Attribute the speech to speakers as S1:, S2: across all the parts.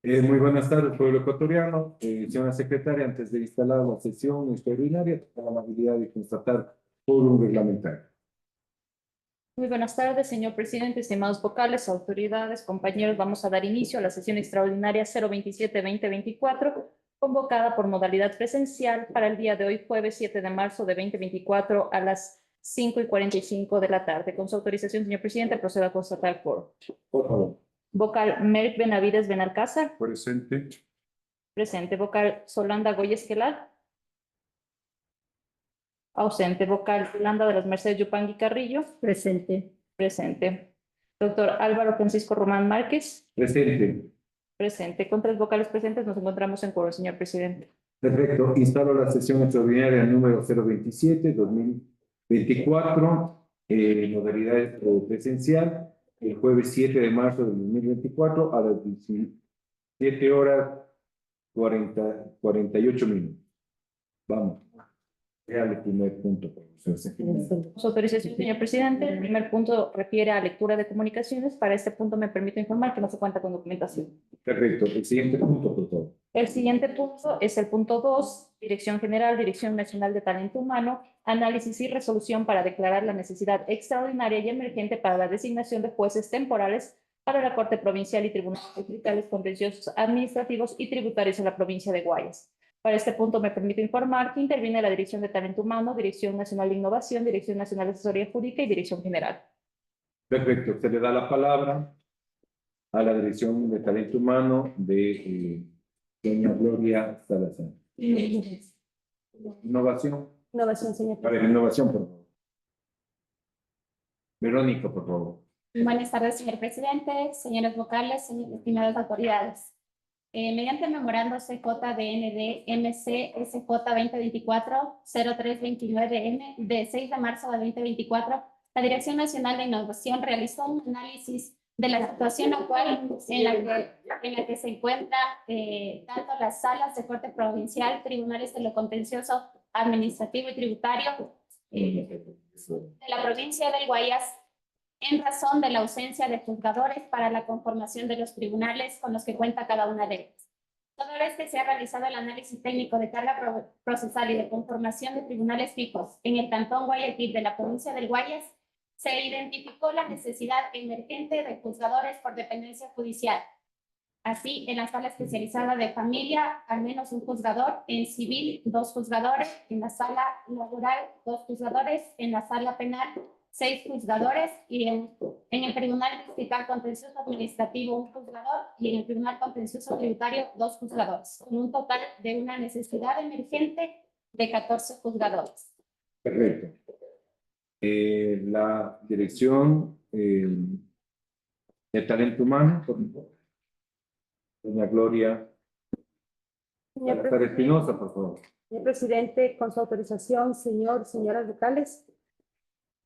S1: Muy buenas tardes, pueblo ecuatoriano. Señora secretaria, antes de instalar la sesión extraordinaria, tengo la amabilidad de constatar quórum reglamentario.
S2: Muy buenas tardes, señor presidente, estimados vocales, autoridades, compañeros. Vamos a dar inicio a la sesión extraordinaria 027-2024, convocada por modalidad presencial para el día de hoy, jueves 7 de marzo de 2024, a las 5:45 de la tarde. Con su autorización, señor presidente, procedo a constatar el quórum.
S1: Por favor.
S2: Vocal Merck Benavides Benalcázar.
S1: Presente.
S2: Presente. Vocal Solanda Goyes Quelal. Ausente. Vocal Yolanda de las Mercedes Yupangui Carrillo.
S3: Presente.
S2: Presente. Doctor Álvaro Francisco Román Márquez.
S1: Presente.
S2: Presente. Con 3 vocales presentes nos encontramos en quórum, señor presidente.
S1: Perfecto. Instalo la sesión extraordinaria número 027-2024, modalidad presencial, el jueves 7 de marzo de 2024 a las 17 horas 48 minutos. Vamos. Vea el primer punto, profesor.
S2: Con su autorización, señor presidente, el primer punto refiere a lectura de comunicaciones. Para este punto me permito informar que no se cuenta con documentación.
S1: Perfecto. El siguiente punto, por favor.
S2: El siguiente punto es el punto 2, Dirección General, Dirección Nacional de Talento Humano, análisis y resolución para declarar la necesidad extraordinaria y emergente para la designación de jueces temporales para la Corte Provincial y Tribunales Distritales Contenciosos Administrativos y Tributarios en la provincia de Guayas. Para este punto me permito informar que interviene la Dirección de Talento Humano, Dirección Nacional de Innovación, Dirección Nacional de Asesoría Jurídica y Dirección General.
S1: Perfecto. Se le da la palabra a la Dirección de Talento Humano de doña Gloria Salazar. Innovación.
S3: Innovación, señor
S1: Para
S3: presidente.
S1: innovación, por favor. Verónica, por favor.
S4: Buenas tardes, señor presidente, señores vocales, estimadas autoridades. Mediante el memorando CJDND MC SJ 2024-0329M de 6 de marzo de 2024, la Dirección Nacional de Innovación realizó un análisis de la situación actual en la que se encuentra tanto las salas de Corte Provincial, Tribunales de lo Contencioso Administrativo y Tributario de la provincia del Guayas, en razón de la ausencia de juzgadores para la conformación de los tribunales con los que cuenta cada una de ellas. Toda vez que se ha realizado el análisis técnico de carga procesal y de conformación de tribunales fijos en el cantón Guayaquil de la provincia del Guayas, se identificó la necesidad emergente de juzgadores por dependencia judicial. Así, en la sala especializada de familia, al menos un juzgador; en civil, 2 juzgadores; en la sala laboral, 2 juzgadores; en la sala penal, 6 juzgadores; y en el Tribunal Distrital Contencioso Administrativo, 1 juzgador; y en el Tribunal Contencioso Tributario, 2 juzgadores, con un total de una necesidad emergente de 14 juzgadores.
S1: Perfecto. La Dirección de Talento Humano, por favor. Doña Gloria Salazar Espinosa, por favor.
S3: Señor presidente, con su autorización, señoras vocales,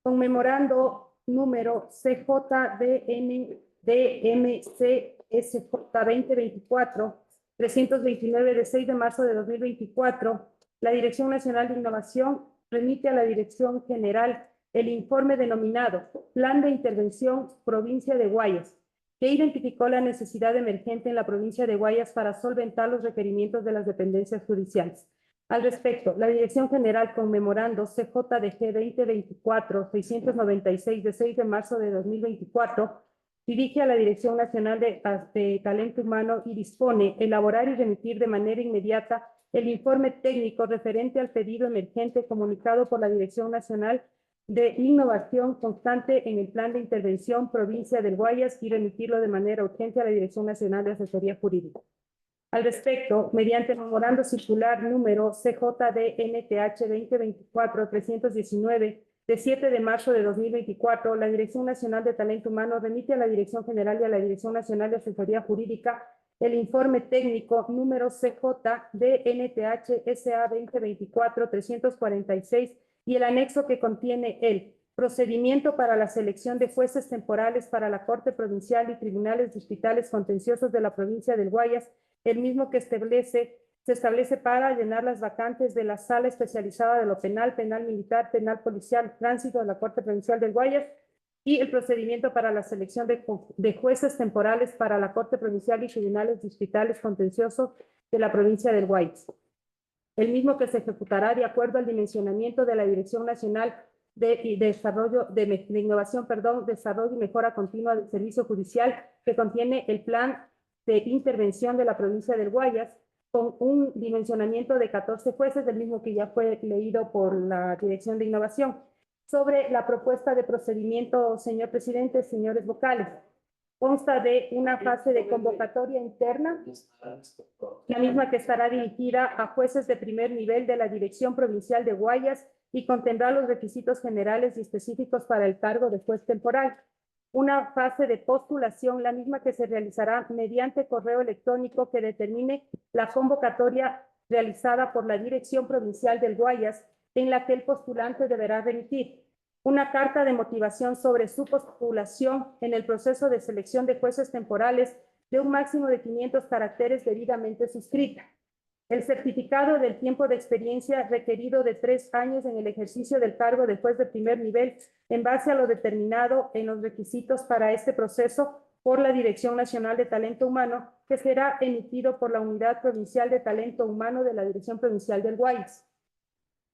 S3: conmemorando número CJDNDMCSJ 2024-329 de 6 de marzo de 2024, la Dirección Nacional de Innovación remite a la Dirección General el informe denominado Plan de Intervención Provincia de Guayas, que identificó la necesidad emergente en la provincia de Guayas para solventar los requerimientos de las dependencias judiciales. Al respecto, la Dirección General, conmemorando CJDG 2024-696 de 6 de marzo de 2024, dirige a la Dirección Nacional de Talento Humano y dispone elaborar y remitir de manera inmediata el informe técnico referente al pedido emergente comunicado por la Dirección Nacional de Innovación constante en el Plan de Intervención Provincia del Guayas y remitirlo de manera urgente a la Dirección Nacional de Asesoría Jurídica. Al respecto, mediante el memorando circular número CJDNTH 2024-319 de 7 de marzo de 2024, la Dirección Nacional de Talento Humano remite a la Dirección General y a la Dirección Nacional de Asesoría Jurídica el informe técnico número CJDNTH SA 2024-346 y el anexo que contiene el procedimiento para la selección de jueces temporales para la Corte Provincial y Tribunales Distritales Contenciosos de la provincia del Guayas, el mismo que se establece para llenar las vacantes de la Sala Especializada de lo Penal, Penal Militar, Penal Policial, Tránsito de la Corte Provincial del Guayas, y el procedimiento para la selección de jueces temporales para la Corte Provincial y Tribunales Distritales Contenciosos de la provincia del Guayas. El mismo que se ejecutará de acuerdo al dimensionamiento de la Dirección Nacional de Innovación, Desarrollo y Mejora Continua del Servicio Judicial, que contiene el plan de intervención de la provincia del Guayas, con un dimensionamiento de 14 jueces, del mismo que ya fue leído por la Dirección de Innovación. Sobre la propuesta de procedimiento, señor presidente, señores vocales, consta de una fase de convocatoria interna, la misma que estará dirigida a jueces de primer nivel de la Dirección Provincial de Guayas y contendrá los requisitos generales y específicos para el cargo de juez temporal. Una fase de postulación, la misma que se realizará mediante correo electrónico que determine la convocatoria realizada por la Dirección Provincial del Guayas, en la que el postulante deberá remitir una carta de motivación sobre su postulación en el proceso de selección de jueces temporales de un máximo de 500 caracteres debidamente suscrita. El certificado del tiempo de experiencia requerido de 3 años en el ejercicio del cargo de juez de primer nivel en base a lo determinado en los requisitos para este proceso por la Dirección Nacional de Talento Humano, que será emitido por la Unidad Provincial de Talento Humano de la Dirección Provincial del Guayas.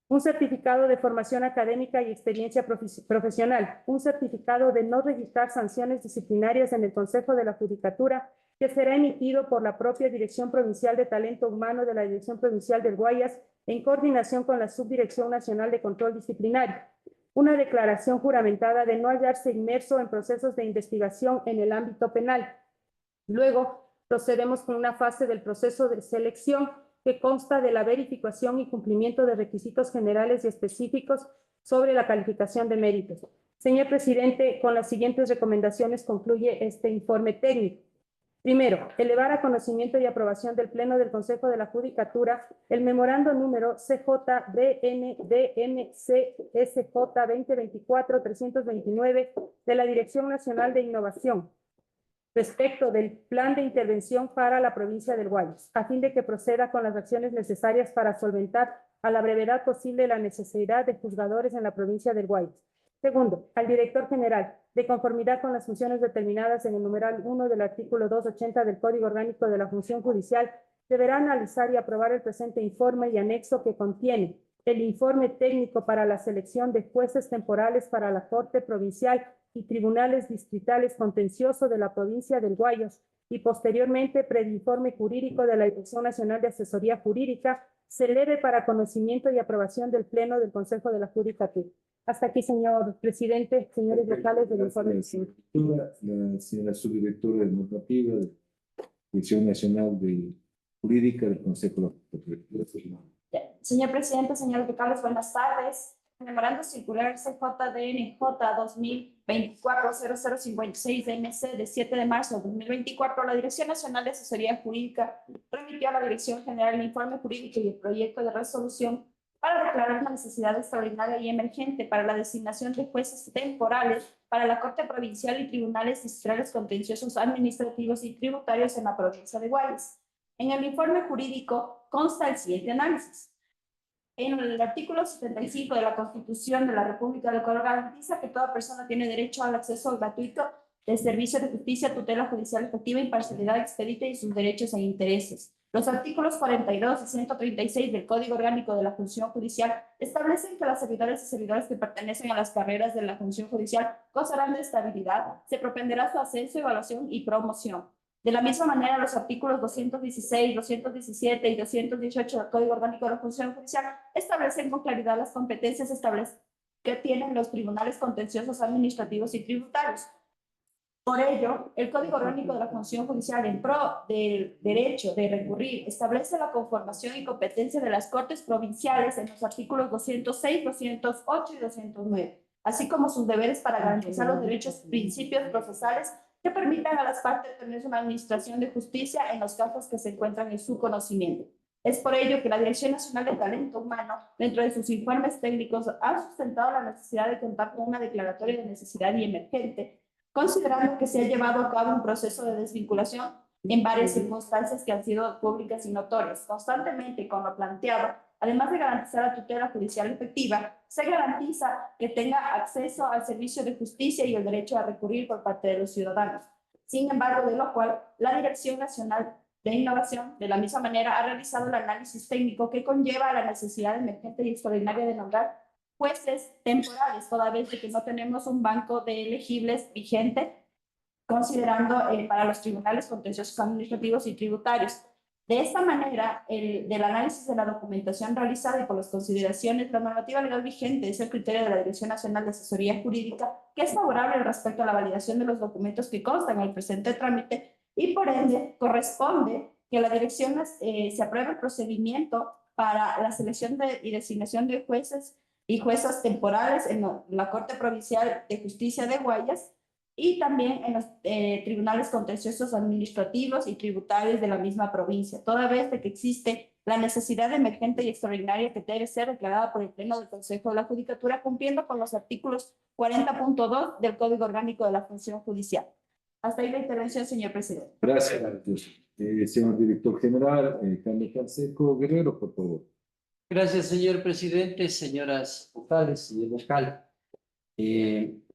S3: Un certificado de formación académica y experiencia profesional, un certificado de no registrar sanciones disciplinarias en el Consejo de la Judicatura, que será emitido por la propia Dirección Provincial de Talento Humano de la Dirección Provincial del Guayas, en coordinación con la Subdirección Nacional de Control Disciplinario. Una declaración juramentada de no hallarse inmerso en procesos de investigación en el ámbito penal. Luego, procedemos con una fase del proceso de selección que consta de la verificación y cumplimiento de requisitos generales y específicos sobre la calificación de méritos. Señor presidente, con las siguientes recomendaciones concluye este informe técnico. Primero, elevar a conocimiento y aprobación del Pleno del Consejo de la Judicatura el memorando número CJ-BNDNCSJ 2024-329 de la Dirección Nacional de Innovación respecto del plan de intervención para la provincia del Guayas, a fin de que proceda con las acciones necesarias para solventar a la brevedad posible la necesidad de juzgadores en la provincia del Guayas. Segundo, al director general, de conformidad con las funciones determinadas en el numeral 1 del artículo 280 del Código Orgánico de la Función Judicial, deberá analizar y aprobar el presente informe y anexo que contiene el informe técnico para la selección de jueces temporales para la Corte Provincial y Tribunales Distritales Contencioso de la provincia del Guayas, y posteriormente predinforme jurídico de la Dirección Nacional de Asesoría Jurídica, se eleve para conocimiento y aprobación del Pleno del Consejo de la Judicatura. Hasta aquí, señor presidente, señores vocales del informe.
S1: La señora subdirectora de normativa de la Dirección Nacional de Jurídica del Consejo de la Judicatura.
S2: Señor presidente, señores vocales, buenas tardes. Memorando circular CJDNJ 2024-0056-DMC de 7 de marzo de 2024, la Dirección Nacional de Asesoría Jurídica remitió a la Dirección General el informe jurídico y el proyecto de resolución para declarar una necesidad extraordinaria y emergente para la designación de jueces temporales para la Corte Provincial y Tribunales Distritales Contenciosos Administrativos y Tributarios en la provincia de Guayas. En el informe jurídico consta el siguiente análisis. En el artículo 75 de la Constitución de la República del Ecuador garantiza que toda persona tiene derecho al acceso gratuito del servicio de justicia, tutela judicial efectiva, imparcialidad expedita y sus derechos e intereses. Los artículos 42 y 136 del Código Orgánico de la Función Judicial establecen que las servidores y servidores que pertenecen a las carreras de la función judicial gozarán de estabilidad, se propenderá su ascenso, evaluación y promoción. De la misma manera, los artículos 216, 217 y 218 del Código Orgánico de la Función Judicial establecen con claridad las competencias que tienen los tribunales contenciosos administrativos y tributarios. Por ello, el Código Orgánico de la Función Judicial, en pro del derecho de recurrir, establece la conformación y competencia de las Cortes Provinciales en los artículos 206, 208 y 209, así como sus deberes para garantizar los derechos y principios procesales que permitan a las partes tener una administración de justicia en los casos que se encuentran en su conocimiento. Es por ello que la Dirección Nacional de Talento Humano, dentro de sus informes técnicos, ha sustentado la necesidad de contar con una declaratoria de necesidad y emergente, considerando que se ha llevado a cabo un proceso de desvinculación en varias circunstancias que han sido públicas y notorias. Constantemente, con lo planteado,
S5: Además de garantizar la tutela judicial efectiva, se garantiza que tenga acceso al servicio de justicia y el derecho a recurrir por parte de los ciudadanos. Sin embargo, de lo cual la Dirección Nacional de Innovación, de la misma manera, ha realizado el análisis técnico que conlleva la necesidad emergente y extraordinaria de nombrar jueces temporales, toda vez de que no tenemos un banco de elegibles vigente, considerando para los tribunales contenciosos administrativos y tributarios. De esta manera, del análisis de la documentación realizada y por las consideraciones, la normativa legal vigente es el criterio de la Dirección Nacional de Asesoría Jurídica, que es favorable respecto a la validación de los documentos que constan en el presente trámite, y por ende corresponde que la dirección se apruebe el procedimiento para la selección y designación de jueces y juezas temporales en la Corte Provincial de Justicia de Guayas y también en los tribunales contenciosos administrativos y tributarios de la misma provincia, toda vez de que existe la necesidad emergente y extraordinaria que debe ser declarada por el Pleno del Consejo de la Judicatura, cumpliendo con los artículos 40.2 del Código Orgánico de la Función Judicial. Hasta ahí la intervención, señor presidente.
S1: Gracias. Señor director general, Jaime Canseco Guerrero, por favor.
S6: Gracias, señor presidente, señoras vocales, señor vocal.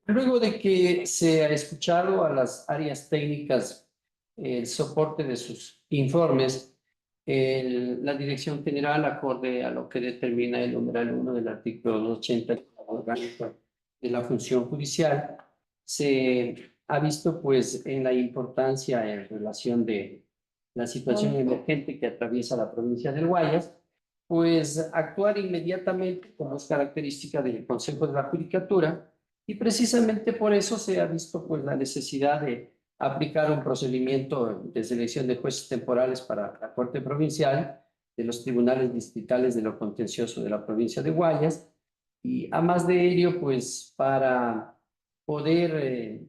S6: Luego de que se ha escuchado a las áreas técnicas el soporte de sus informes, la Dirección General, acorde a lo que determina el numeral 1 del artículo 280 del Código Orgánico de la Función Judicial, se ha visto pues en la importancia en relación de la situación emergente que atraviesa la provincia del Guayas, pues actuar inmediatamente, como es característica del Consejo de la Judicatura, y precisamente por eso se ha visto pues la necesidad de aplicar un procedimiento de selección de jueces temporales para la Corte Provincial de los tribunales distritales de lo contencioso de la provincia de Guayas, y a más de ello pues para poder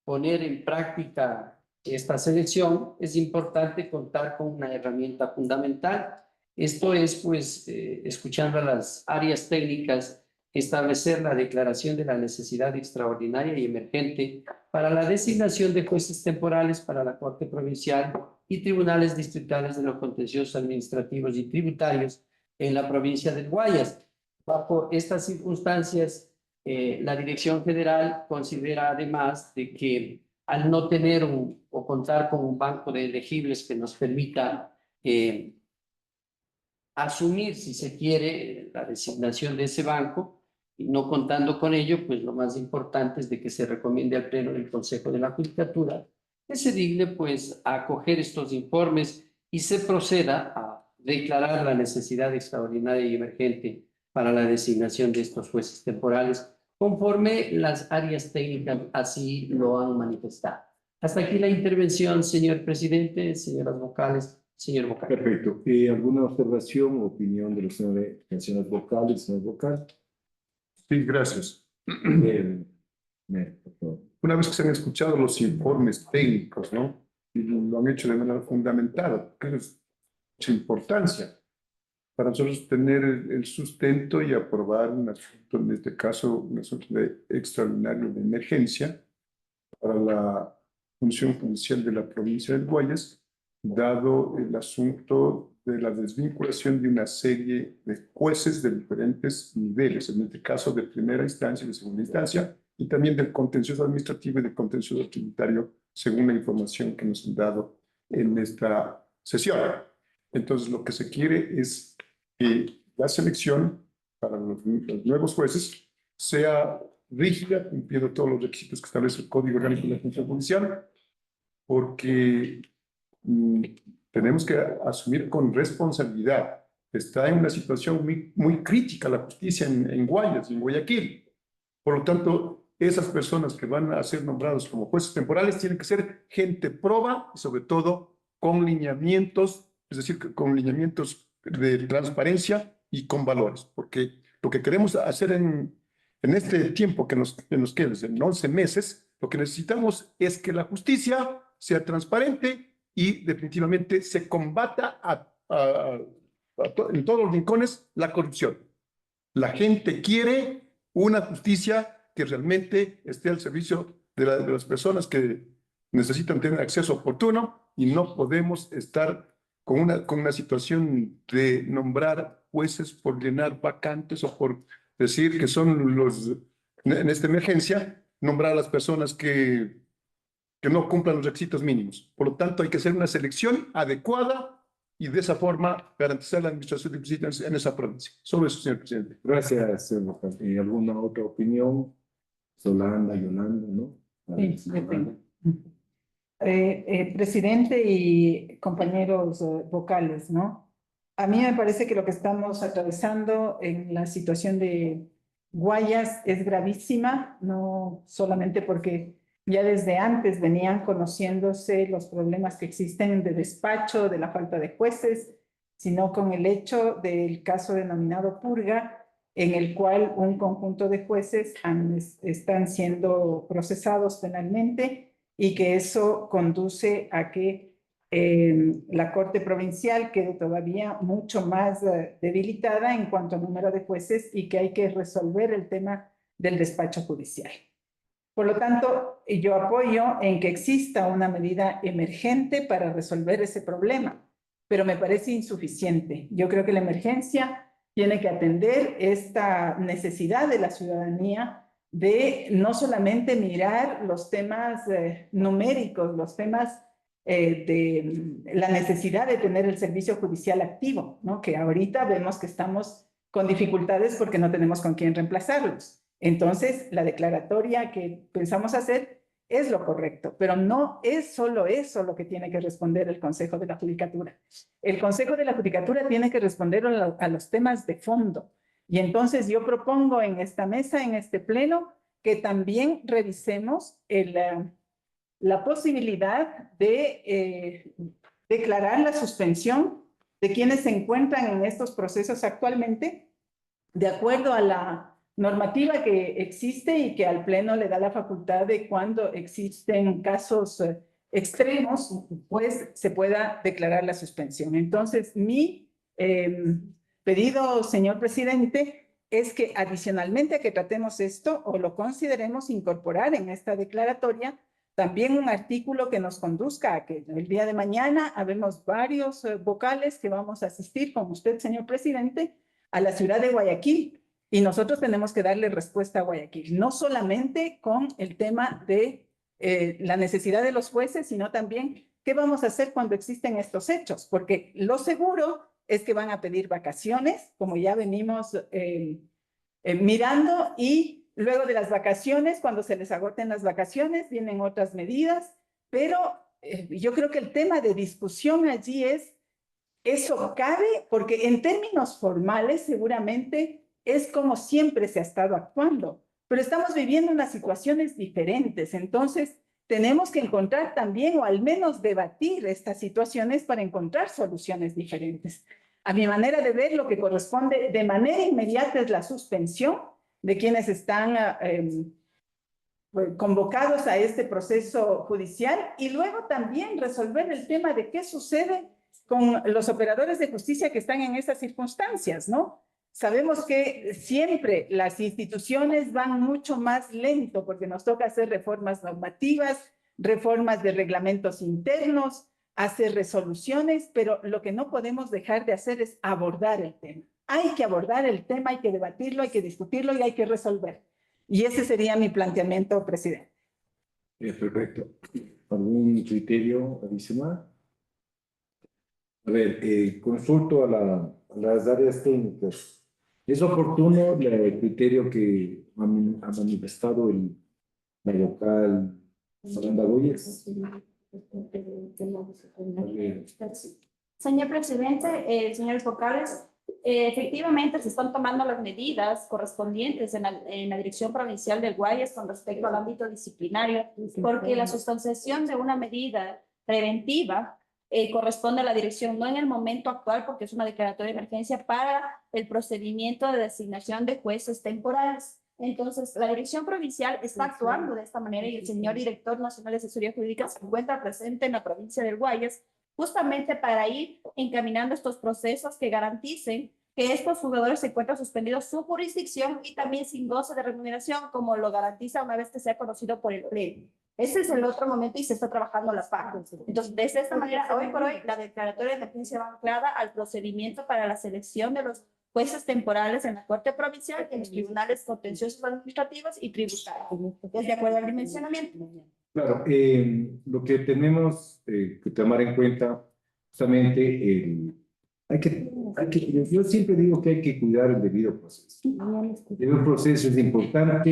S6: poner en práctica esta selección es importante contar con una herramienta fundamental. Esto es, pues, escuchando a las áreas técnicas, establecer la declaración de la necesidad extraordinaria y emergente para la designación de jueces temporales para la Corte Provincial y tribunales distritales de los contenciosos administrativos y tributarios en la provincia del Guayas. Bajo estas circunstancias, la Dirección General considera además de que al no tener o contar con un banco de elegibles que nos permita asumir, si se quiere, la designación de ese banco, y no contando con ello, pues lo más importante es de que se recomiende al Pleno del Consejo de la Judicatura que se digne pues a acoger estos informes y se proceda a declarar la necesidad extraordinaria y emergente para la designación de estos jueces temporales, conforme las áreas técnicas así lo han manifestado. Hasta aquí la intervención, señor presidente, señoras vocales, señor vocal.
S1: Perfecto. ¿Alguna observación o opinión de los señores vocales, señor vocal?
S7: Sí, gracias.
S1: Por favor.
S7: Una vez que se han escuchado los informes técnicos, ¿no? Y lo han hecho de manera fundamentada, que es mucha importancia para nosotros tener el sustento y aprobar un asunto, en este caso, un asunto de extraordinario de emergencia para la función judicial de la provincia del Guayas, dado el asunto de la desvinculación de una serie de jueces de diferentes niveles, en este caso de primera instancia y de segunda instancia, y también del contencioso administrativo y del contencioso tributario, según la información que nos han dado en esta sesión. Entonces, lo que se quiere es que la selección para los nuevos jueces sea rígida, cumpliendo todos los requisitos que establece el Código Orgánico de la Función Judicial, porque tenemos que asumir con responsabilidad. Está en una situación muy crítica la justicia en Guayas y en Guayaquil. Por lo tanto, esas personas que van a ser nombrados como jueces temporales tienen que ser gente proba y sobre todo con lineamientos, es decir, con lineamientos de transparencia y con valores, porque lo que queremos hacer en este tiempo que nos queda, en 11 meses, lo que necesitamos es que la justicia sea transparente y definitivamente se combata en todos los rincones la corrupción. La gente quiere una justicia que realmente esté al servicio de las personas que necesitan tener acceso oportuno, y no podemos estar con una situación de nombrar jueces por llenar vacantes o por decir que son los, en esta emergencia, nombrar a las personas que no cumplan los requisitos mínimos. Por lo tanto, hay que hacer una selección adecuada y de esa forma garantizar la administración de justicia en esa provincia. Sobre eso, señor presidente.
S1: Gracias, señor vocal. ¿Alguna otra opinión? Solanda, Yolanda, ¿no?
S8: Sí, yo tengo. Presidente y compañeros vocales, ¿no? A mí me parece que lo que estamos atravesando en la situación de Guayas es gravísima, no solamente porque ya desde antes venían conociéndose los problemas que existen de despacho, de la falta de jueces, sino con el hecho del caso denominado Purga, en el cual un conjunto de jueces están siendo procesados penalmente y que eso conduce a que la Corte Provincial quede todavía mucho más debilitada en cuanto al número de jueces y que hay que resolver el tema del despacho judicial. Por lo tanto, yo apoyo en que exista una medida emergente para resolver ese problema, pero me parece insuficiente. Yo creo que la emergencia tiene que atender esta necesidad de la ciudadanía de no solamente mirar los temas numéricos, los temas de la necesidad de tener el servicio judicial activo, ¿no? Que ahorita vemos que estamos con dificultades porque no tenemos con quién reemplazarlos. Entonces, la declaratoria que pensamos hacer es lo correcto, pero no es solo eso lo que tiene que responder el Consejo de la Judicatura. El Consejo de la Judicatura tiene que responder a los temas de fondo. Y entonces yo propongo en esta mesa, en este pleno, que también revisemos la posibilidad de declarar la suspensión de quienes se encuentran en estos procesos actualmente, de acuerdo a la normativa que existe y que al Pleno le da la facultad de cuando existen casos extremos, pues se pueda declarar la suspensión. Entonces, mi pedido, señor presidente, es que adicionalmente a que tratemos esto o lo consideremos incorporar en esta declaratoria también un artículo que nos conduzca a que el día de mañana habemos varios vocales que vamos a asistir con usted, señor presidente, a la ciudad de Guayaquil. Y nosotros tenemos que darle respuesta a Guayaquil, no solamente con el tema de la necesidad de los jueces, sino también qué vamos a hacer cuando existen estos hechos, porque lo seguro es que van a pedir vacaciones, como ya venimos mirando, y luego de las vacaciones, cuando se les agoten las vacaciones, vienen otras medidas, pero yo creo que el tema de discusión allí es, ¿eso cabe? Porque en términos formales seguramente es como siempre se ha estado actuando, pero estamos viviendo unas situaciones diferentes, entonces tenemos que encontrar también, o al menos debatir estas situaciones para encontrar soluciones diferentes. A mi manera de ver, lo que corresponde de manera inmediata es la suspensión de quienes están convocados a este proceso judicial y luego también resolver el tema de qué sucede con los operadores de justicia que están en esas circunstancias, ¿no? Sabemos que siempre las instituciones van mucho más lento porque nos toca hacer reformas normativas, reformas de reglamentos internos, hacer resoluciones, pero lo que no podemos dejar de hacer es abordar el tema. Hay que abordar el tema, hay que debatirlo, hay que discutirlo y hay que resolver. Y ese sería mi planteamiento, presidente.
S1: Perfecto. ¿Algún criterio adicional? A ver, consulto a las áreas técnicas. ¿Es oportuno el criterio que ha manifestado la vocal Solanda Gómez?
S5: Señor presidente, señores vocales, efectivamente se están tomando las medidas correspondientes en la Dirección Provincial del Guayas con respecto al ámbito disciplinario, porque la sustanciación de una medida preventiva corresponde a la dirección, no en el momento actual, porque es una declaratoria de emergencia para el procedimiento de designación de jueces temporales. Entonces, la dirección provincial está actuando de esta manera y el señor director nacional de asesoría jurídica se encuentra presente en la provincia del Guayas, justamente para ir encaminando estos procesos que garanticen que estos jugadores se encuentran suspendidos su jurisdicción y también sin goce de remuneración, como lo garantiza una vez que sea conocido por el pleno. Ese es el otro momento y se está trabajando a la par. Entonces, de esta manera, hoy por hoy, la declaratoria de emergencia va anclada al procedimiento para la selección de los jueces temporales en la Corte Provincial, en los tribunales contenciosos administrativos y tributarios. Es de acuerdo al dimensionamiento.
S1: Claro, lo que tenemos que tomar en cuenta justamente yo siempre digo que hay que cuidar el debido proceso. El debido proceso es importante.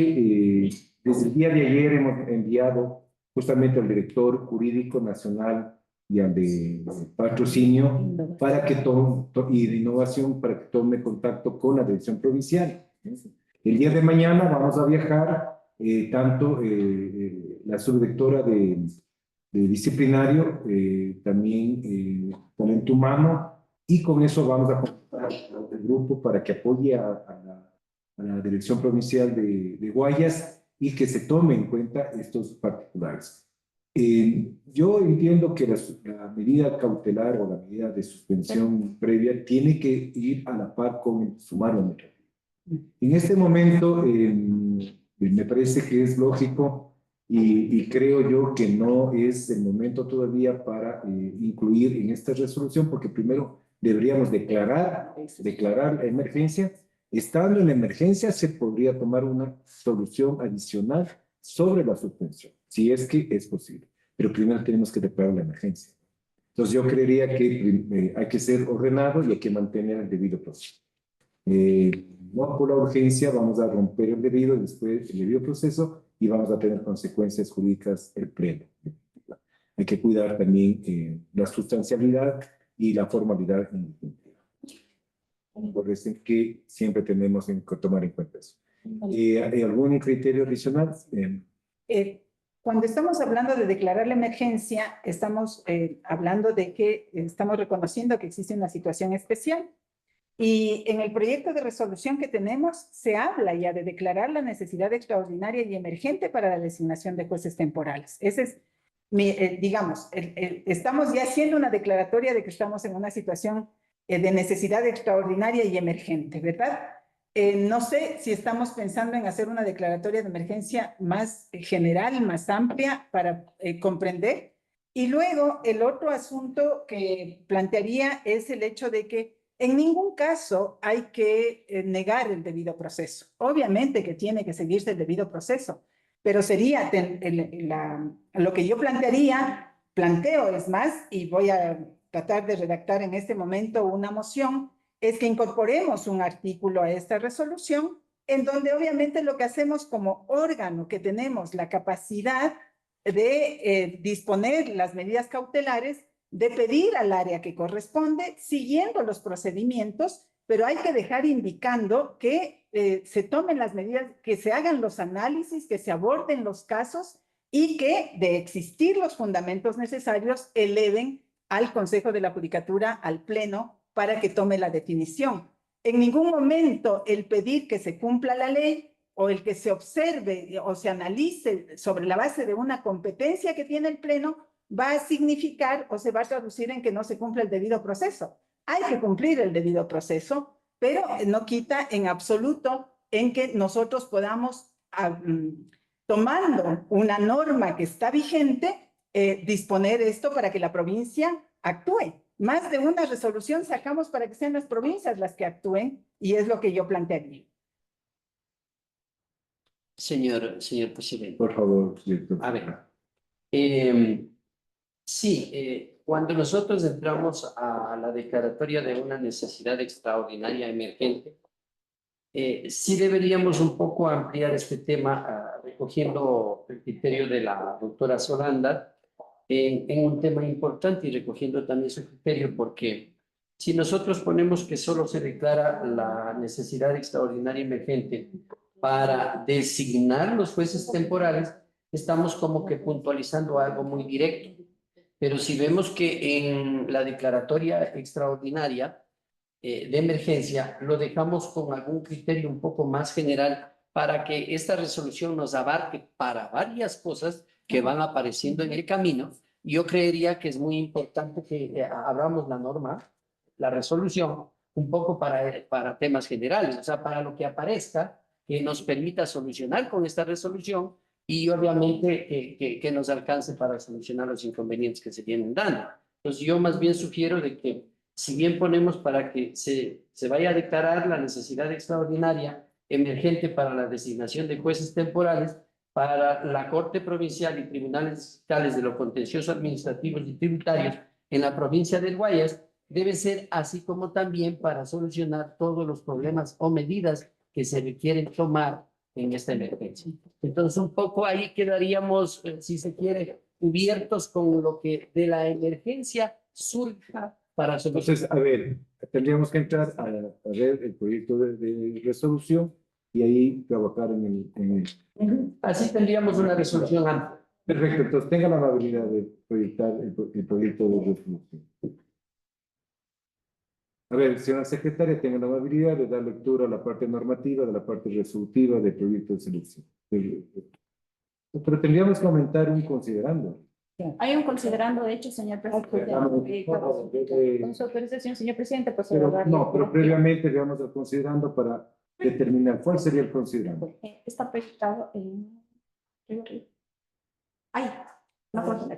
S1: Desde el día de ayer hemos enviado justamente al director jurídico nacional y al de patrocinio para que y de innovación para que tome contacto con la dirección provincial. El día de mañana vamos a viajar tanto la subdirectora de disciplinario, también talento humano, y con eso vamos a contar al grupo para que apoye a la dirección provincial de Guayas y que se tome en cuenta estos particulares. Yo entiendo que la medida cautelar o la medida de suspensión previa tiene que ir a la par con el sumario administrativo. En este momento, me parece que es lógico y creo yo que no es el momento todavía para incluir en esta resolución, porque primero deberíamos declarar la emergencia. Estando en la emergencia, se podría tomar una solución adicional sobre la suspensión, si es que es posible. Pero primero tenemos que declarar la emergencia. Entonces yo creería que hay que ser ordenado y hay que mantener el debido proceso. No por la urgencia vamos a romper el debido, después el debido proceso, y vamos a tener consecuencias jurídicas el pleno. Hay que cuidar también la sustancialidad y la formalidad en por eso que siempre tenemos que tomar en cuenta eso. ¿Hay algún criterio adicional?
S8: Cuando estamos hablando de declarar la emergencia, estamos hablando de que estamos reconociendo que existe una situación especial. Y en el proyecto de resolución que tenemos, se habla ya de declarar la necesidad extraordinaria y emergente para la designación de jueces temporales. Ese es, digamos, estamos ya haciendo una declaratoria de que estamos en una situación de necesidad extraordinaria y emergente, ¿verdad? No sé si estamos pensando en hacer una declaratoria de emergencia más general, más amplia para comprender. Y luego el otro asunto que plantearía es el hecho de que en ningún caso hay que negar el debido proceso. Obviamente que tiene que seguirse el debido proceso, pero sería lo que yo planteo es más, y voy a tratar de redactar en este momento una moción, es que incorporemos un artículo a esta resolución en donde obviamente lo que hacemos como órgano que tenemos la capacidad de disponer las medidas cautelares, de pedir al área que corresponde, siguiendo los procedimientos, pero hay que dejar indicando que se tomen las medidas, que se hagan los análisis, que se aborden los casos y que, de existir los fundamentos necesarios, eleven al Consejo de la Judicatura, al Pleno, para que tome la definición. En ningún momento el pedir que se cumpla la ley o el que se observe o se analice sobre la base de una competencia que tiene el Pleno va a significar o se va a traducir en que no se cumple el debido proceso. Hay que cumplir el debido proceso, pero no quita en absoluto en que nosotros podamos, tomando una norma que está vigente, disponer esto para que la provincia actúe. Más de una resolución sacamos para que sean las provincias las que actúen y es lo que yo plantearía.
S6: Señor presidente.
S1: Por favor, director.
S6: A ver, sí, cuando nosotros entramos a la declaratoria de una necesidad extraordinaria emergente, sí deberíamos un poco ampliar este tema, recogiendo el criterio de la doctora Solanda, en un tema importante y recogiendo también su criterio, porque si nosotros ponemos que solo se declara la necesidad extraordinaria emergente para designar los jueces temporales, estamos como que puntualizando algo muy directo. Pero si vemos que en la declaratoria extraordinaria de emergencia lo dejamos con algún criterio un poco más general para que esta resolución nos abarque para varias cosas que van apareciendo en el camino, yo creería que es muy importante que abramos la norma, la resolución, un poco para temas generales, o sea, para lo que aparezca, que nos permita solucionar con esta resolución y obviamente que nos alcance para solucionar los inconvenientes que se vienen dando. Entonces yo más bien sugiero de que si bien ponemos para que se vaya a declarar la necesidad extraordinaria emergente para la designación de jueces temporales para la Corte Provincial y Tribunales Fiscales de lo Contencioso Administrativos y Tributarios en la provincia del Guayas, debe ser así como también para solucionar todos los problemas o medidas que se requieren tomar en esta emergencia. Entonces, un poco ahí quedaríamos, si se quiere, cubiertos con lo que de la emergencia surja para solucionar.
S1: Entonces, a ver, tendríamos que entrar a ver el proyecto de resolución y ahí trabajar en el.
S6: Así tendríamos una resolución amplia.
S1: Perfecto, entonces tenga la amabilidad de proyectar el proyecto de resolución. A ver, señora secretaria, tenga la amabilidad de dar lectura a la parte normativa, de la parte resolutiva del proyecto de selección. Pero tendríamos que aumentar un considerando.
S5: Hay un considerando, de hecho, señor presidente.
S2: Con su autorización, señor presidente, pues
S1: No, pero previamente veamos el considerando para determinar cuál sería el considerando.
S5: Está proyectado en... Ahí, no,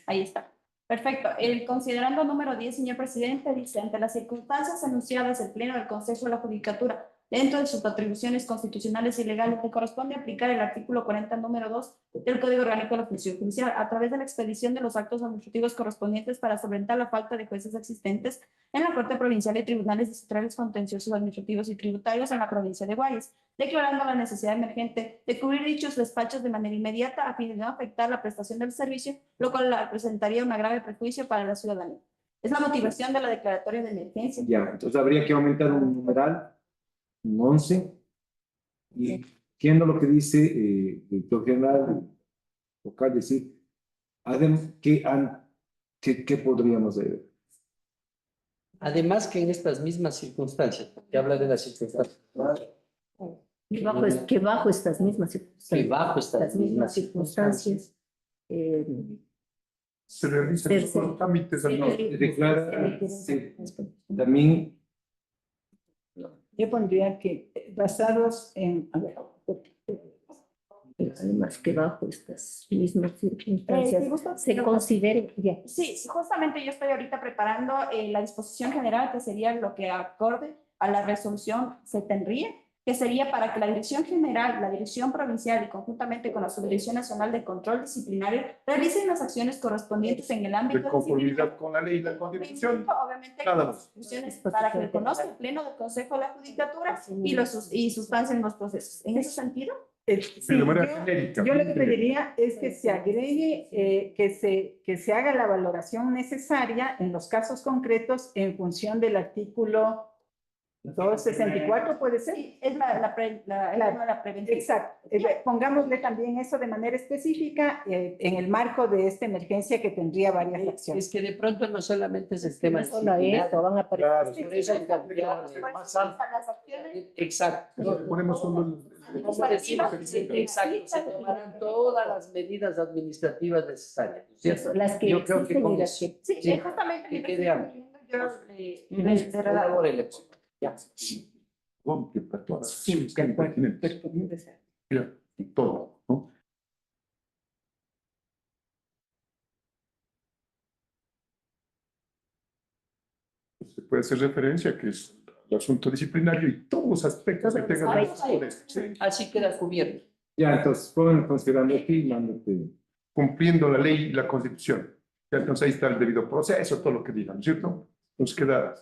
S5: ahí está. Perfecto. El considerando número 10, señor presidente, dice, ante las circunstancias anunciadas, el Pleno del Consejo de la Judicatura, dentro de sus atribuciones constitucionales y legales, le corresponde aplicar el artículo 40, número 2 del Código Orgánico de la Función Judicial, a través de la expedición de los actos administrativos correspondientes para solventar la falta de jueces existentes en la Corte Provincial y Tribunales Distritales Contenciosos Administrativos y Tributarios en la provincia de Guayas, declarando la necesidad emergente de cubrir dichos despachos de manera inmediata a fin de no afectar la prestación del servicio, lo cual presentaría un grave perjuicio para la ciudadanía. Es la motivación de la declaratoria de emergencia.
S1: Ya, entonces habría que aumentar un numeral, un 11, y viendo lo que dice el director general local, decir, ¿qué podríamos ver?
S6: Además que en estas mismas circunstancias, que habla de las circunstancias,
S9: Que bajo estas mismas circunstancias,
S6: que bajo estas mismas
S9: circunstancias,
S7: Se realizan
S9: Tercero.
S7: los trámites al
S1: No,
S7: norte.
S1: declara, también,
S8: Yo pondría que basados en, a ver,
S9: además que bajo estas mismas circunstancias
S5: si gusta,
S9: se considere ya.
S5: Sí, sí, justamente yo estoy ahorita preparando la disposición general, que sería lo que acorde a la resolución se tendría, que sería para que la Dirección General, la Dirección Provincial y conjuntamente con la Subdirección Nacional de Control Disciplinario realicen las acciones correspondientes en el ámbito
S7: De conformidad con la ley y la constitución.
S5: Obviamente,
S7: Nada
S5: con
S7: más.
S5: las instituciones para que reconozca el Pleno del Consejo de la Judicatura y sustancien los procesos. En ese sentido,
S8: sí,
S7: De manera genérica.
S8: yo lo que pediría es que se agregue, que se haga la valoración necesaria en los casos concretos en función del artículo 264, ¿puede ser?
S5: sí, es la preventiva.
S8: Exacto. Pongámosle también eso de manera específica en el marco de esta emergencia que tendría varias
S6: es
S8: acciones.
S6: que de pronto no solamente es el tema
S9: No solo eso, van a aparecer.
S6: por eso hay cambiar más amplio.
S5: Las acciones
S6: Exacto.
S7: Ponemos solo
S6: Como decimos, exacto, se tomarán todas las medidas administrativas necesarias, ¿no es cierto?
S9: Las que
S6: Yo creo que
S9: existen
S6: con
S9: y las
S6: eso,
S9: que
S5: sí,
S6: sí,
S5: justamente
S6: que
S5: mientras
S6: quede
S5: estoy
S6: amplio.
S5: leyendo, yo le
S6: Elabórele, pues. Ya.
S7: rompe para todas.
S8: Sí, de acuerdo.
S7: Pertinentes. Mira, todo, ¿no? Se puede hacer referencia a que es el asunto disciplinario y todos los aspectos que tengan relación con esto, ¿sí?
S6: Así queda cubierto.
S1: ya, entonces, pongan considerando aquí y mándate.
S7: Cumpliendo la ley y la constitución. Ya, entonces ahí está el debido proceso, todo lo que digan, ¿cierto? Nos queda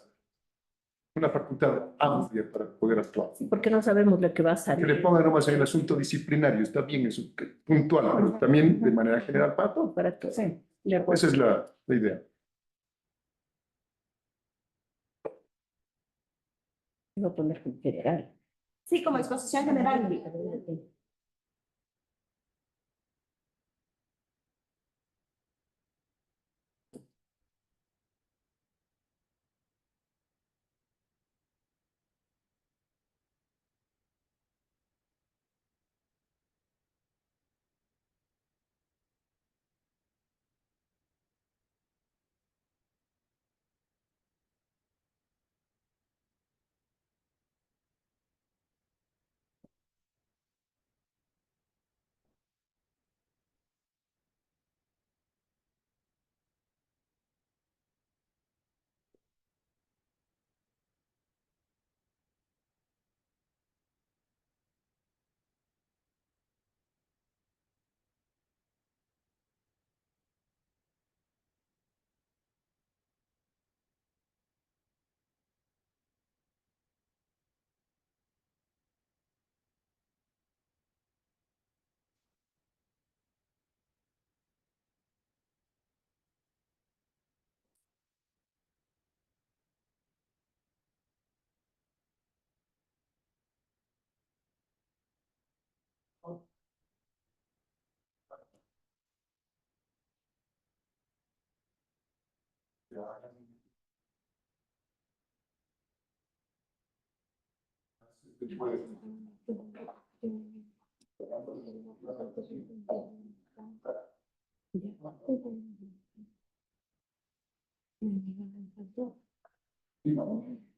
S7: una facultad amplia para poder actuar.
S9: porque no sabemos lo que va a
S7: Que le
S9: salir.
S7: pongan nomás en el asunto disciplinario, está bien eso, puntual, pero también de manera general para todo.
S9: Para todos.
S8: Sí, de acuerdo.
S7: Esa es la idea.
S9: Voy a poner en general.
S5: sí, como exposición general.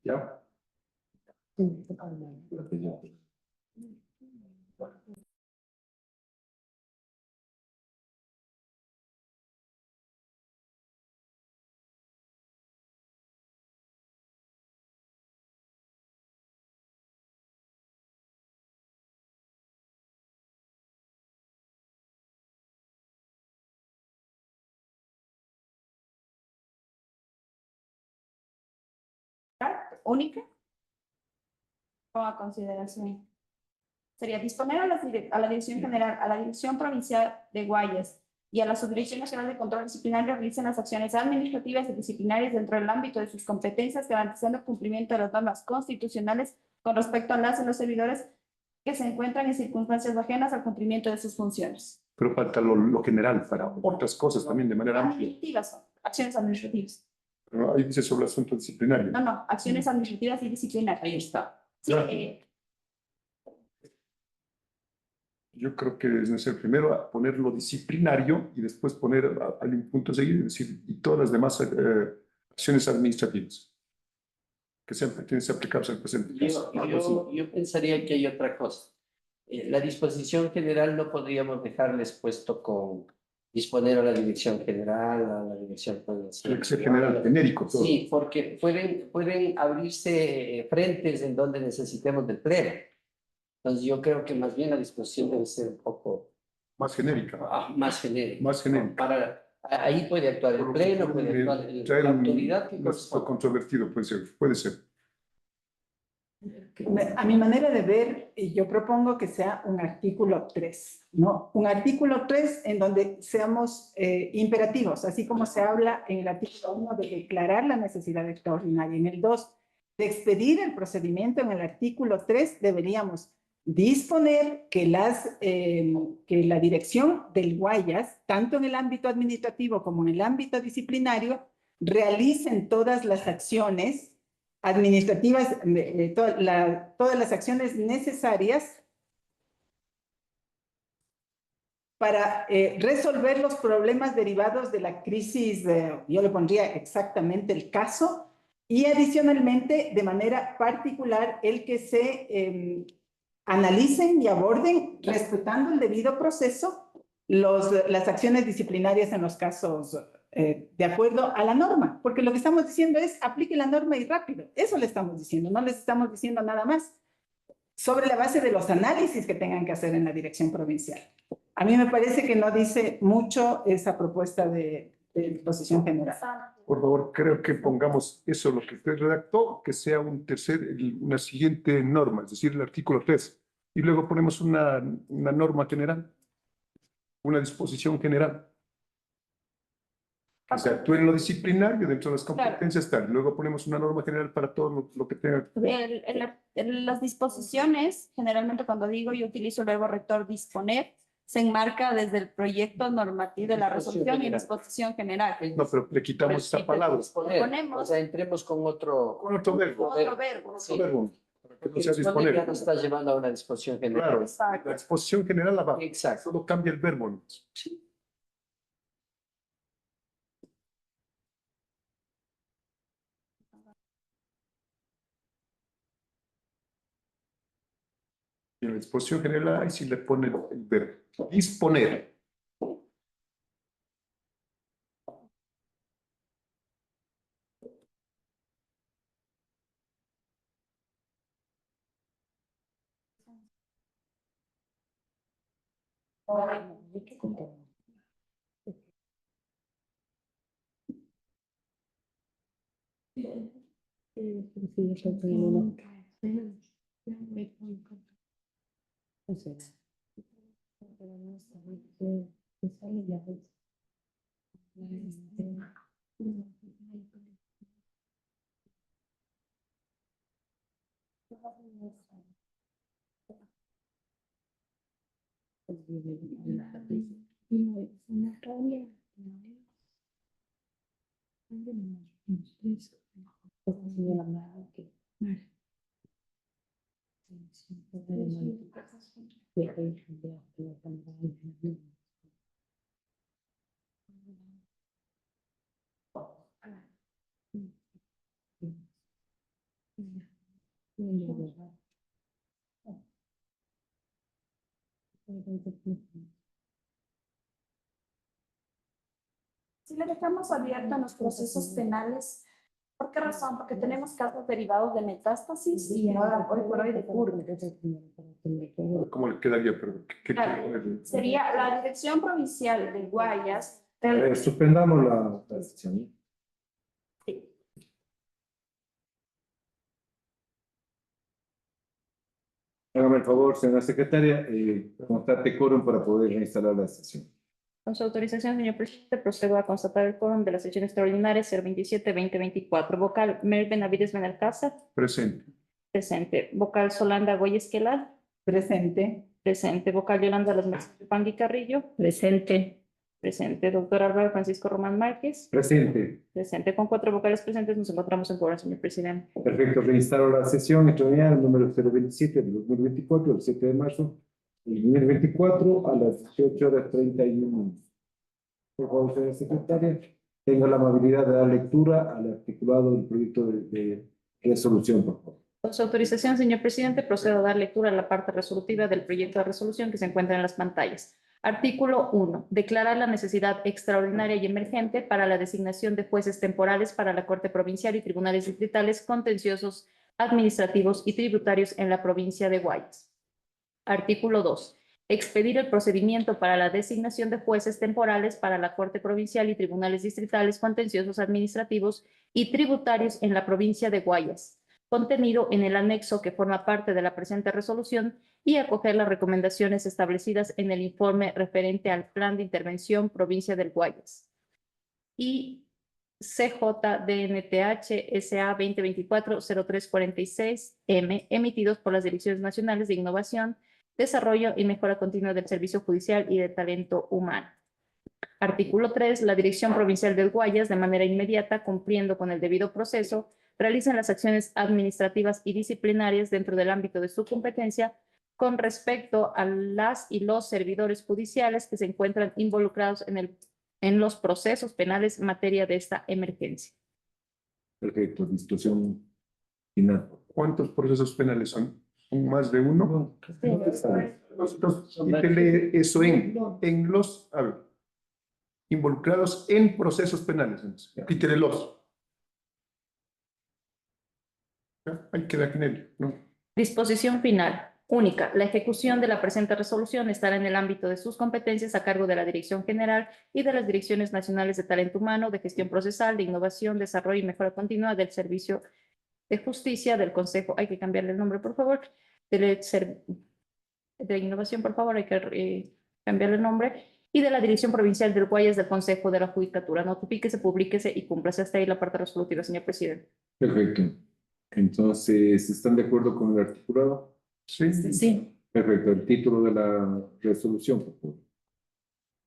S1: ¿Ya?
S5: Única. Pongo a consideración. Sería disponer a la Dirección General, a la Dirección Provincial de Guayas y a la Subdirección Nacional de Control Disciplinario realicen las acciones administrativas y disciplinarias dentro del ámbito de sus competencias, garantizando el cumplimiento de las normas constitucionales con respecto a las y los servidores que se encuentran en circunstancias ajenas al cumplimiento de sus funciones.
S7: Pero falta lo general para otras cosas también de manera amplia.
S5: Administrativas son, acciones administrativas.
S7: Pero ahí dice sobre el asunto disciplinario.
S5: No, acciones administrativas y disciplinarias.
S6: Ahí está.
S5: Sí,
S7: Ya. Yo creo que es necesario primero poner lo disciplinario y después poner al punto seguido, es decir, y todas las demás acciones administrativas que sean pertinentes aplicables al presente caso.
S6: Yo pensaría que hay otra cosa. La disposición general no podríamos dejarles puesto con disponer a la dirección general, a la dirección provincial.
S7: Tiene que ser general, genérico todo.
S6: Sí, porque pueden abrirse frentes en donde necesitemos del pleno. Entonces yo creo que más bien la disposición debe ser un poco
S7: Más genérica.
S6: más genérica.
S7: Más genérica.
S6: Ahí puede actuar el pleno, puede actuar
S7: Traer
S6: la
S7: un
S6: autoridad que
S7: aspecto
S6: corresponda.
S7: controvertido, puede ser, puede ser.
S8: A mi manera de ver, yo propongo que sea un artículo 3, ¿no? Un artículo 3 en donde seamos imperativos, así como se habla en el artículo 1 de declarar la necesidad extraordinaria. En el 2, de expedir el procedimiento, en el artículo 3 deberíamos disponer que la dirección del Guayas, tanto en el ámbito administrativo como en el ámbito disciplinario, realicen todas las acciones administrativas, todas las acciones necesarias para resolver los problemas derivados de la crisis, yo le pondría exactamente el caso, y adicionalmente, de manera particular, el que se analicen y aborden, respetando el debido proceso, las acciones disciplinarias en los casos de acuerdo a la norma, porque lo que estamos diciendo es aplique la norma y rápido, eso le estamos diciendo, no les estamos diciendo nada más, sobre la base de los análisis que tengan que hacer en la dirección provincial. A mí me parece que no dice mucho esa propuesta de disposición general.
S7: Por favor, creo que pongamos eso, lo que usted redactó, que sea una siguiente norma, es decir, el artículo 3. Y luego ponemos una norma general, una disposición general. O sea, actúe en lo disciplinario dentro de las competencias, tal. Luego ponemos una norma general para todo lo que tenga.
S5: Las disposiciones, generalmente cuando digo yo utilizo el verbo rector disponer, se enmarca desde el proyecto normativo de la resolución y disposición general.
S7: No, pero le quitamos esa palabra.
S5: Ponemos-
S6: O sea, entremos con otro
S7: verbo.
S5: Otro verbo.
S6: Sí.
S7: Otro verbo. Para que no sea
S6: disponer. Ya
S7: disponer.
S6: nos está llevando a una disposición general.
S7: Claro,
S5: Exacto.
S7: la disposición general abajo.
S6: Exacto.
S7: Solo cambia el verbo. Y en la disposición general, ahí sí le pone el verbo. Disponer.
S5: Si le dejamos abiertos los procesos penales, ¿por qué razón? Porque tenemos casos derivados de metástasis y ahora hoy por hoy de curva.
S7: ¿Cómo le quedaría? Pero, ¿qué
S5: Claro.
S7: quiere poner?
S5: Sería la Dirección Provincial de Guayas.
S1: Suspendamos la sesión. Hágame el favor, señora secretaria, constate quórum para poder reinstalar la sesión.
S2: Con su autorización, señor presidente, procedo a constatar el quórum de la sesión extraordinaria 027-2024. Vocal Mer Benavides Benalcázar,
S7: Presente.
S2: presente. Vocal Solanda Goya Esquelar,
S8: Presente.
S2: presente. Vocal Yolanda Las Mercedes Pangui Carrillo,
S9: Presente.
S2: presente. Doctor Álvaro Francisco Román Márquez,
S1: Presente.
S2: presente. Con 4 vocales presentes nos encontramos en quórum, señor presidente.
S1: Perfecto, reinstalo la sesión extraordinaria número 027 del 2024, el 7 de marzo del 2024 a las 18:31. Por favor, señora secretaria, tenga la amabilidad de dar lectura al articulado del proyecto de resolución, por favor.
S2: Con su autorización, señor presidente, procedo a dar lectura a la parte resolutiva del proyecto de resolución que se encuentra en las pantallas. Artículo 1. Declarar la necesidad extraordinaria y emergente para la designación de jueces temporales para la Corte Provincial y Tribunales Distritales Contenciosos Administrativos y Tributarios en la provincia de Guayas. Artículo 2. Expedir el procedimiento para la designación de jueces temporales para la Corte Provincial y Tribunales Distritales Contenciosos Administrativos y Tributarios en la provincia de Guayas, contenido en el anexo que forma parte de la presente resolución, y acoger las recomendaciones establecidas en el informe referente al Plan de Intervención Provincia del Guayas. Y CJDNTH SA 2024-0346-M, emitidos por las Direcciones Nacionales de Innovación, Desarrollo y Mejora Continua del Servicio Judicial y de Talento Humano. Artículo 3. La Dirección Provincial del Guayas, de manera inmediata, cumpliendo con el debido proceso, realizan las acciones administrativas y disciplinarias dentro del ámbito de su competencia con respecto a las y los servidores judiciales que se encuentran involucrados en los procesos penales en materia de esta emergencia.
S1: Perfecto, discusión final.
S7: ¿Cuántos procesos penales son? ¿Son más de uno? Quítele eso en los, a ver, involucrados en procesos penales. Quítele los. Ahí queda en él, ¿no?
S2: Disposición final. Única. La ejecución de la presente resolución estará en el ámbito de sus competencias a cargo de la Dirección General y de las Direcciones Nacionales de Talento Humano, de Gestión Procesal, de Innovación, Desarrollo y Mejora Continua del Servicio de Justicia, del Consejo, hay que cambiarle el nombre, por favor, de Innovación, por favor, hay que cambiarle el nombre, y de la Dirección Provincial del Guayas del Consejo de la Judicatura. Notifíquese, publíquese y cúmplase. Hasta ahí la parte resolutiva, señor presidente.
S1: Perfecto. Entonces, ¿están de acuerdo con el articulado?
S7: Sí.
S2: Sí.
S1: Perfecto. El título de la resolución, por favor.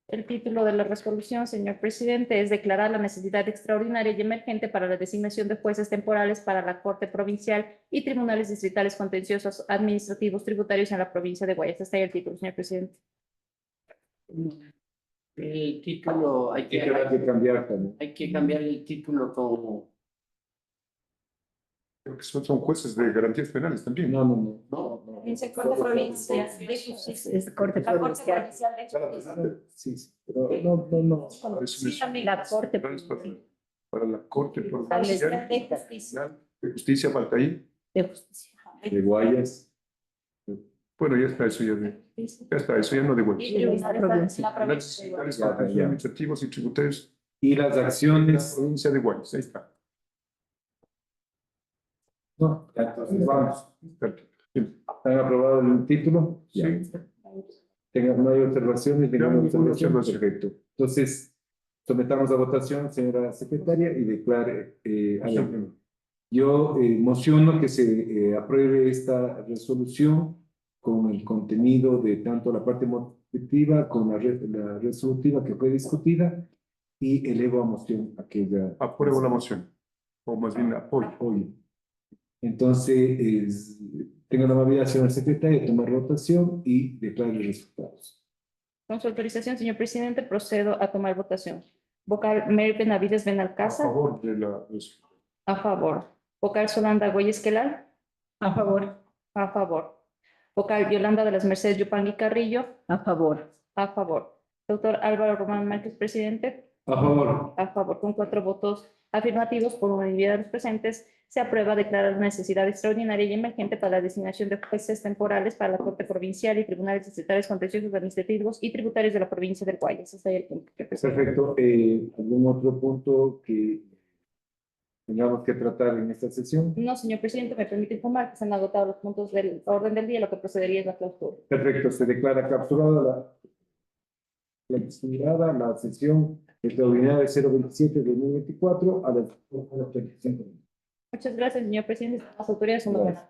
S2: El título de la resolución, señor presidente, es declarar la necesidad extraordinaria y emergente para la designación de jueces temporales para la Corte Provincial y Tribunales Distritales Contenciosos Administrativos Tributarios en la provincia de Guayas. Está ahí el título, señor presidente.
S6: El título hay
S1: Hay que cambiar también.
S6: hay que cambiar el título como
S7: Creo que son jueces de garantías penales también.
S6: no.
S5: Dice Corte Provincial de Justicia.
S9: Es Corte
S5: La Corte
S9: Provincial.
S5: Provincial de Justicia.
S1: Sí, sí, pero no.
S5: Sí, también.
S9: La Corte
S7: Para la Corte
S5: Provincial
S7: Provincial
S5: de Justicia.
S7: de Justicia falta ahí.
S9: de Justicia.
S1: De Guayas.
S7: Bueno, ya está eso, ya está eso, ya no de
S5: Y
S7: Guayas.
S5: tribunales la provincia de
S7: Tribunales
S5: Guayas.
S7: administrativos y tributarios
S1: Y las
S7: de la
S1: acciones.
S7: provincia de Guayas, ahí está.
S1: No, ya, entonces vamos.
S7: Perfecto.
S1: ¿Han aprobado el título?
S7: Sí.
S1: ¿No hay observaciones? ¿Ninguna
S7: ninguna
S1: observación?
S7: observación.
S1: Perfecto. Entonces, sometamos a votación, señora secretaria, y declare. Yo mociono que se apruebe esta resolución con el contenido de tanto la parte motiva como la resolutiva que fue discutida, y elevo a moción aquella.
S7: Apruebo la moción. O más bien apoyo.
S1: Apoyo. Entonces, tengo la amabilidad, señor secretario, de tomar votación y declarar los resultados.
S2: Con su autorización, señor presidente, procedo a tomar votación. Vocal Mary Benavides
S7: A
S2: Benalcázar.
S7: favor de la resolución.
S2: A favor. Vocal Solanda Goya Esquelar.
S8: A favor.
S2: A favor. Vocal Yolanda de las Mercedes Yupangui Carrillo.
S9: A favor.
S2: A favor. Doctor Álvaro Román Márquez, presidente.
S1: A favor.
S2: A favor, con 4 votos afirmativos por unanimidad de los presentes, se aprueba declarar la necesidad extraordinaria y emergente para la designación de jueces temporales para la Corte Provincial y Tribunales Estatales Contenciosos Administrativos y Tributarios de la provincia del Guayas. Hasta ahí el punto.
S1: Perfecto. ¿Algún otro punto que tengamos que tratar en esta sesión?
S2: No, señor presidente, me permite informar que se han agotado los puntos del orden del día, lo que procedería es la clausura.
S1: Perfecto. Se declara capturada la sesión extraordinaria de 027 de 2024 a las 35.
S2: Muchas gracias, señor presidente. Las autoridades son
S1: Gracias.